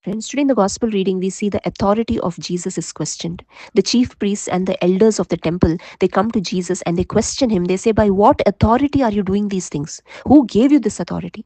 Friends, today in the gospel reading, we see the authority of Jesus is questioned. The chief priests and the elders of the temple, they come to Jesus and they question him. They say, by what authority are you doing these things? Who gave you this authority?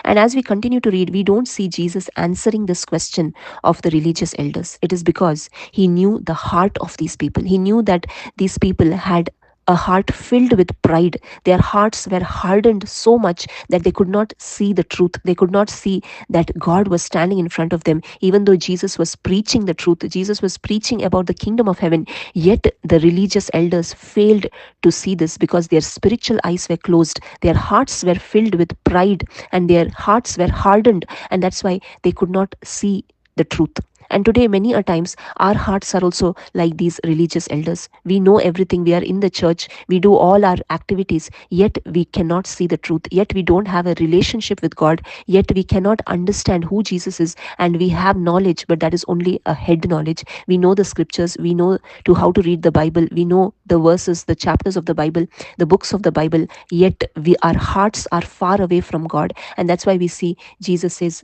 And as we continue to read, we don't see Jesus answering this question of the religious elders. It is because he knew the heart of these people. He knew that these people had a heart filled with pride. Their hearts were hardened so much that they could not see the truth. They could not see that God was standing in front of them, even though Jesus was preaching the truth. Jesus was preaching about the kingdom of heaven. Yet the religious elders failed to see this because their spiritual eyes were closed. Their hearts were filled with pride and their hearts were hardened, and that's why they could not see the truth. And today, many a times, our hearts are also like these religious elders. We know everything. We are in the church. We do all our activities. Yet we cannot see the truth. Yet we don't have a relationship with God. Yet we cannot understand who Jesus is. And we have knowledge, but that is only a head knowledge. We know the scriptures. We know to how to read the Bible. We know the verses, the chapters of the Bible, the books of the Bible. Yet our hearts are far away from God. And that's why we see Jesus says,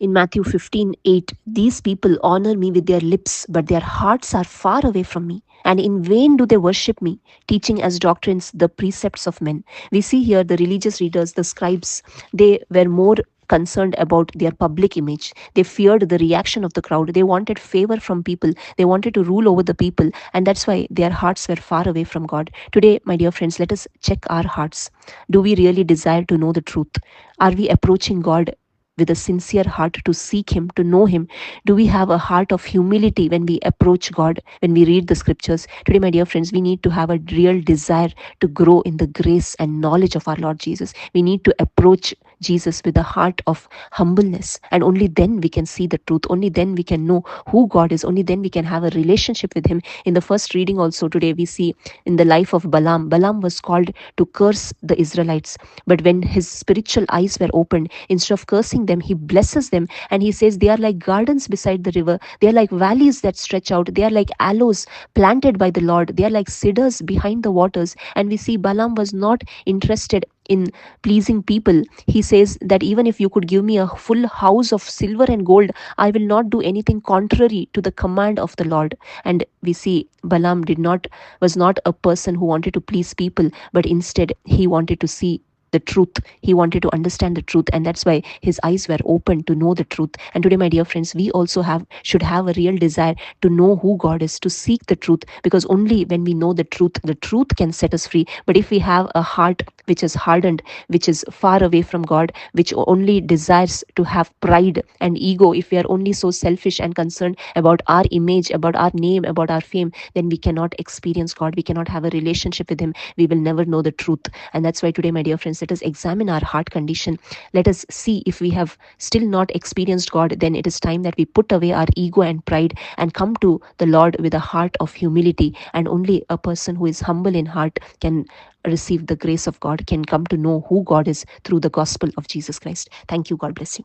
in Matthew 15:8, these people honor me with their lips, but their hearts are far away from me. And in vain do they worship me, teaching as doctrines the precepts of men. We see here the religious leaders, the scribes, they were more concerned about their public image. They feared the reaction of the crowd. They wanted favor from people. They wanted to rule over the people. And that's why their hearts were far away from God. Today, my dear friends, let us check our hearts. Do we really desire to know the truth? Are we approaching God with a sincere heart to seek Him, to know Him? Do we have a heart of humility when we approach God, when we read the scriptures? Today, my dear friends, we need to have a real desire to grow in the grace and knowledge of our Lord Jesus. We need to approach Jesus with a heart of humbleness, and only then we can see the truth. Only then we can know who God is. Only then we can have a relationship with Him. In the first reading also today, we see in the life of Balaam. Balaam was called to curse the Israelites, but when his spiritual eyes were opened, instead of cursing them, he blesses them, and he says they are like gardens beside the river. They are like valleys that stretch out. They are like aloes planted by the Lord. They are like cedars behind the waters. And we see Balaam was not interested in pleasing people. He says that even if you could give me a full house of silver and gold, I will not do anything contrary to the command of the Lord. And we see Balaam was not a person who wanted to please people, but instead he wanted to see the truth. He wanted to understand the truth, and that's why his eyes were open to know the truth. And today, my dear friends, we also should have a real desire to know who God is, to seek the truth, because only when we know the truth can set us free. But if we have a heart which is hardened, which is far away from God, which only desires to have pride and ego, if we are only so selfish and concerned about our image, about our name, about our fame, then we cannot experience God. We cannot have a relationship with Him. We will never know the truth. And that's why today, my dear friends, let us examine our heart condition. Let us see if we have still not experienced God. Then it is time that we put away our ego and pride and come to the Lord with a heart of humility. And only a person who is humble in heart can receive the grace of God, can come to know who God is through the gospel of Jesus Christ. Thank you. God bless you.